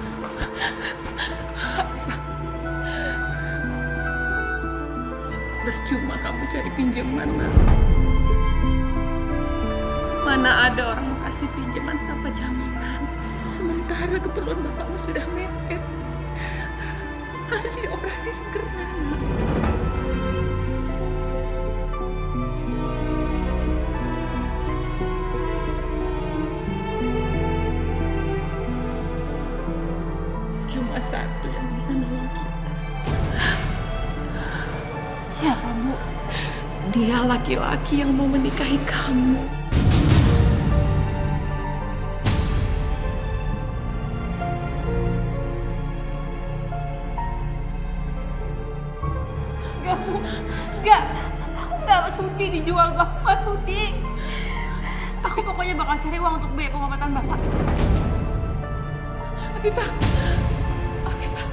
percuma kamu cari pinjaman, Nak. Mana ada orang mau kasih pinjaman tanpa jaminan. Sementara keperluan bapakmu sudah mepet. Harus dioperasi segera, Nak. Cuma satu yang bisa nolong kita. Siapa, Bu? Dia laki-laki yang mau menikahi kamu. Enggak, Bu. Enggak. Aku enggak sudi dijual, Bu. Aku enggak sudi. Aku pokoknya bakal cari uang untuk biaya pengobatan Bapak. Afifah. Afifah.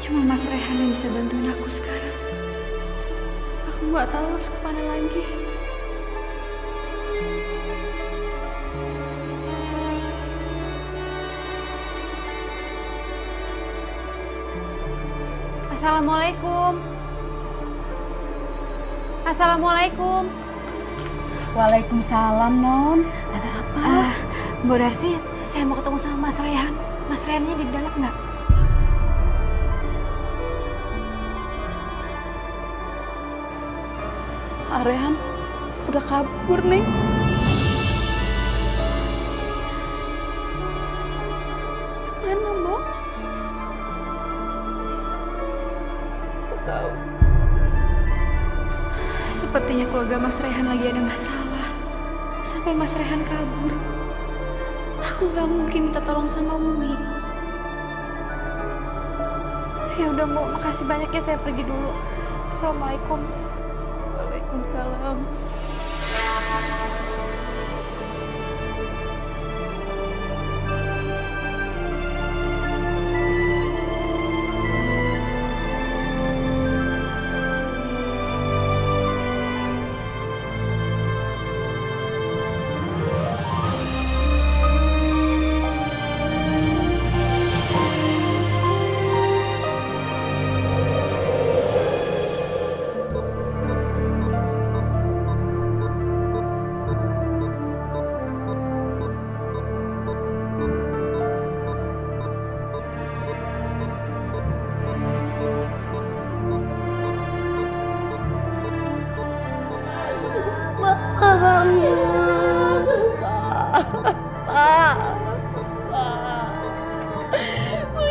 Cuma Mas Rehan yang bisa bantuin aku sekarang. Aku nggak tahu harus kemana lagi. Assalamualaikum. Assalamualaikum. Waalaikumsalam, Non. Ada apa? Bu Darsi, saya mau ketemu sama Mas Rehan. Mas Rehannya di dalam nggak? Rehan udah kabur, Neng. Mana, Bu? Gak tahu. Sepertinya keluarga Mas Rehan lagi ada masalah. Sampai Mas Rehan kabur. Aku nggak mungkin minta tolong sama Umi. Ya udah, Bu, makasih banyak ya, saya pergi dulu. Assalamualaikum. Waalaikumsalam.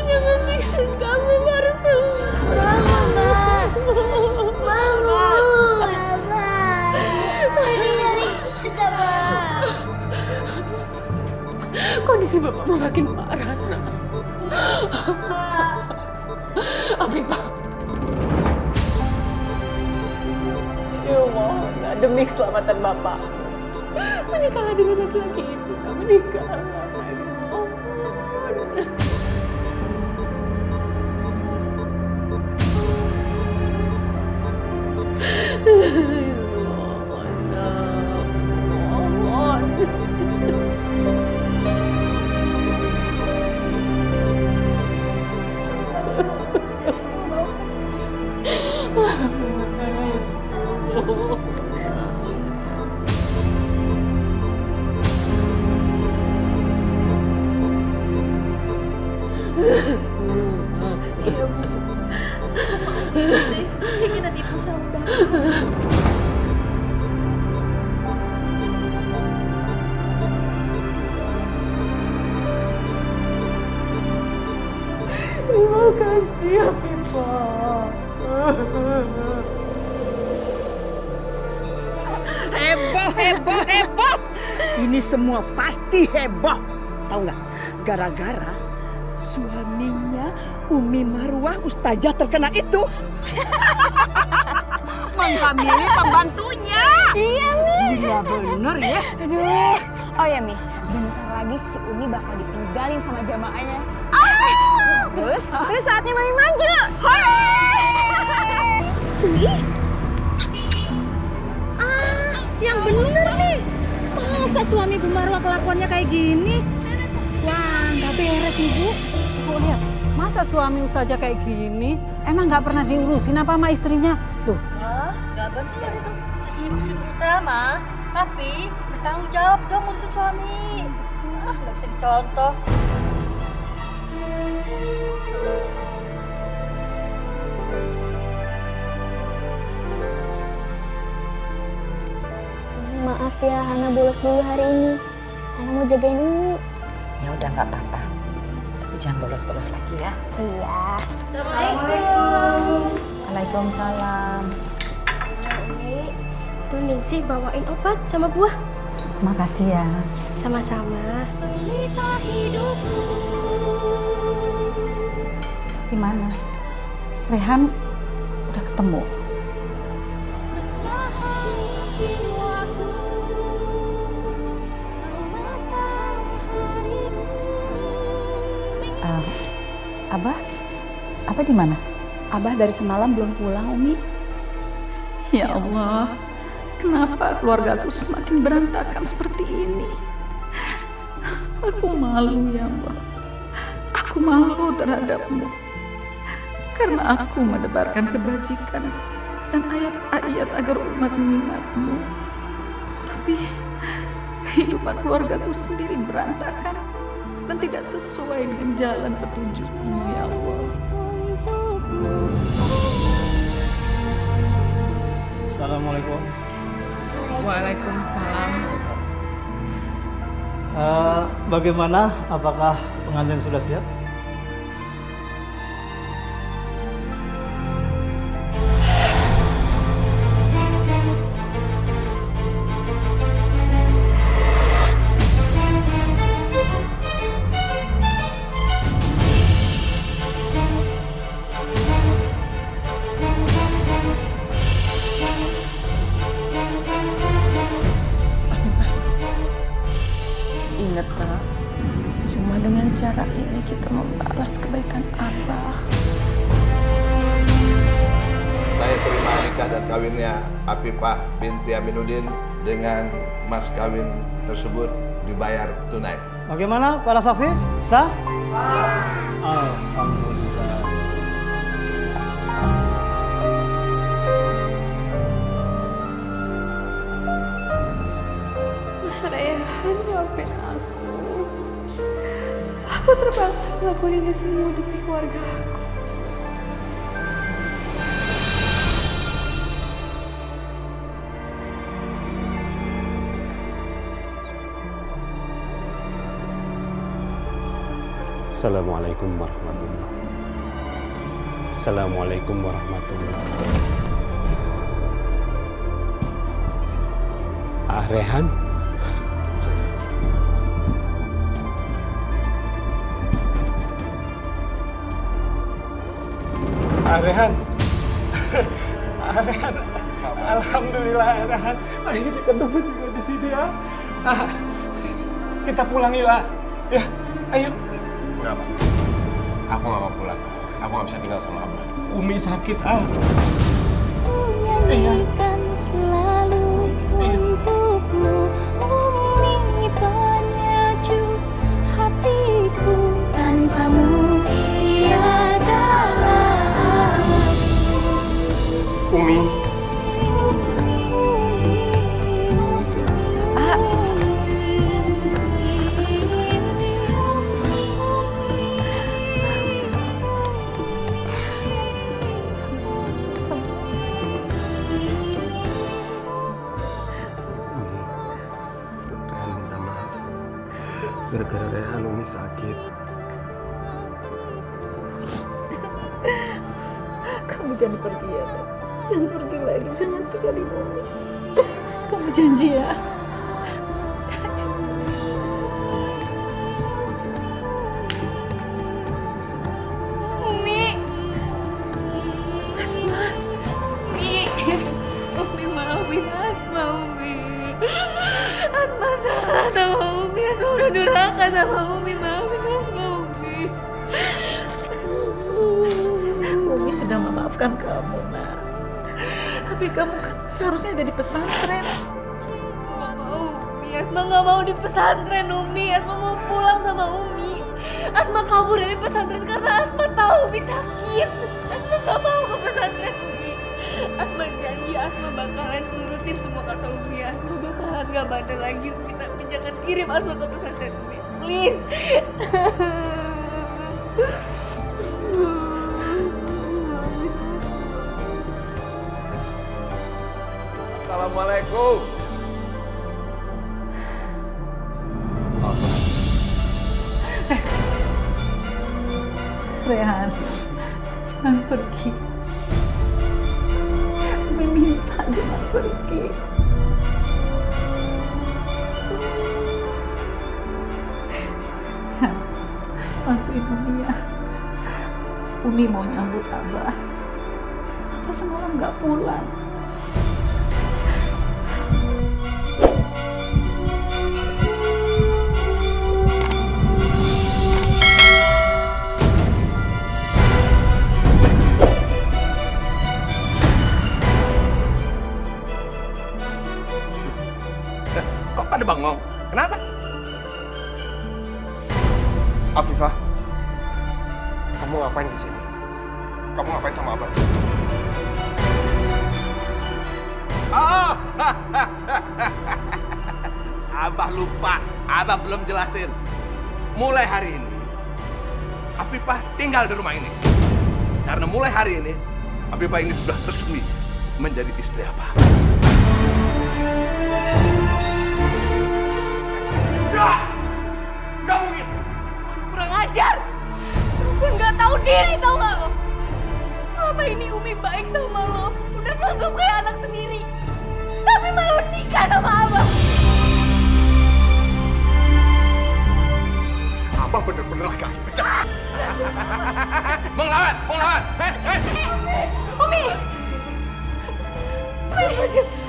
Jangan tinggalin kamu, Marsul. Bangun, Mbak. Bangun. Ini kita, Mbak. Kondisi Bapak makin parah, Nak. Afifah. Ya mohon, demi keselamatan Bapak. Menikahlah dengan laki-laki itu. Menikahlah. Mohon. Iya, Bu. Ingin nanti Ibu sabar. Terima kasih, Afifah. Heboh, heboh, heboh. Ini semua pasti heboh. Tahu nggak? Gara-gara suaminya Umi Marwah Ustazah terkena itu menghamili pembantunya. Iya, Mi. Gila bener ya. Aduh. Oh ya, Mi. Bentar lagi si Umi bakal ditinggalin sama jamaahnya. Terus saatnya Mami maju. Yang bener nih. Masa suami Bu Marwah kelakuannya kayak gini? Wah, nggak beres nih, Bu. Bu, lihat. Masa suami Ustazah kayak gini? Emang nggak pernah diurusin apa sama istrinya? Tuh. Hah? Nggak benar itu. Sibuk-sibuk ceramah. Tapi bertanggung jawab dong ngurusin suami. Nggak bisa dicontoh. Maaf ya, Hana bolos dulu hari ini. Hana mau jagain Umi. Ya udah nggak apa-apa. Tapi jangan bolos-bolos lagi ya. Iya. Assalamualaikum. Waalaikumsalam. Umi, tuh Ningsih bawain obat sama buah. Makasih ya. Sama-sama. Gimana? Rehan udah ketemu? Abah? Abah di mana? Abah dari semalam belum pulang, Umi. Ya Allah, kenapa keluargaku semakin berantakan seperti ini? Aku malu ya Allah. Aku malu terhadapmu. Karena aku menebarkan kebajikan dan ayat-ayat agar umat mengingatmu. Tapi kehidupan keluargaku sendiri berantakan dan tidak sesuai dengan jalan petunjukmu ya Allah. Assalamualaikum. Waalaikumsalam. Bagaimana? Apakah pengantin sudah siap? Ingat nak, cuma dengan cara ini kita membalas kebaikan Abah. Saya terima nikah dan kawinnya Afifah binti Aminuddin dengan mas kawin tersebut dibayar tunai. Bagaimana para saksi? Sah? Alhamdulillah. Mas Rehan, maafin aku. Aku terpaksa melakukan ini semua demi keluarga aku. Assalamualaikum warahmatullahi wabarakatuh. Assalamualaikum warahmatullahi wabarakatuh. Rehan? Rehan. Rehan. Alhamdulillah Rehan. Akhirnya ketemu juga di sini ya. Kita pulang yuk. Ya, ayo. Enggak, Pak. Aku nggak mau pulang. Aku nggak bisa tinggal sama Abah. Umi sakit, Nyanyikan selalu untukmu, Umi penyaju hatiku. Tanpamu tiadalah Umi. Rehan minta maaf. Gara-gara Rehan Umi sakit. Kamu jangan pergi ya, Nak. Jangan pergi lagi, jangan tinggalin Umi. Kamu janji ya? Umi. Asma. Umi. Umi maafin Asma, Umi. Asma salah sama Umi. Asma udah durhaka sama Umi. Maafin Asma, Umi. Umi sudah memaafkan kamu, Nak. Tapi kamu kan seharusnya ada di pesantren. Nggak mau, Umi. Asma nggak mau di pesantren, Umi. Asma mau pulang sama Umi. Asma kabur dari pesantren karena Asma tahu Umi sakit. Asma nggak mau ke pesantren, Umi. Asma janji Asma bakalan nurutin semua kata Umi. Asma bakalan nggak bandel lagi, Umi. Tapi jangan kirim Asma ke pesantren, Umi. Please. Assalamualaikum. Rehan, jangan pergi. Umi minta jangan pergi. Ya, bantuin Umi ya. Umi mau nyambut Abah. Abah semalam nggak pulang. Kok pada bengong? Kenapa? Afifah, kamu ngapain di sini? Kamu ngapain sama Abah? Oh, Abah lupa. Abah belum jelasin. Mulai hari ini, Afifah tinggal di rumah ini. Karena mulai hari ini, Afifah ini sudah resmi menjadi istri Abah. Nggak mungkin. Kurang ajar. Perempuan nggak tahu diri, tahu nggak lo? Selama ini Umi baik sama lo, udah nganggap kayak anak sendiri. Tapi malah nikah sama Abah. Abah bener-bener laki-laki pecah. Mau lawan, mau lawan. Umi.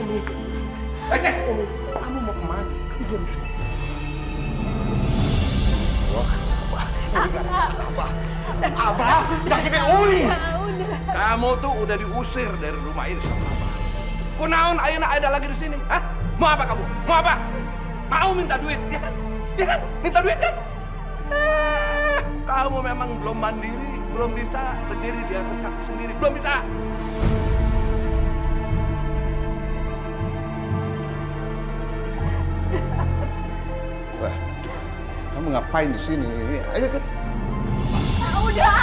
Umi, kamu mau kemana? Diam sini. Semua kan Abah. Ini gara-gara Abah. Abah, nyakitin Umi. Kamu tuh udah diusir dari rumah ini sama Abah. Kunaon ayeuna ada lagi di sini? Hah? Mau apa kamu? Mau apa? Mau minta duit, ya kan? Ya kan? Minta duit kan? Kamu memang belum mandiri, belum bisa berdiri di atas kaki sendiri, belum bisa. Wah, kamu ngapain di sini? Ayo, Udah.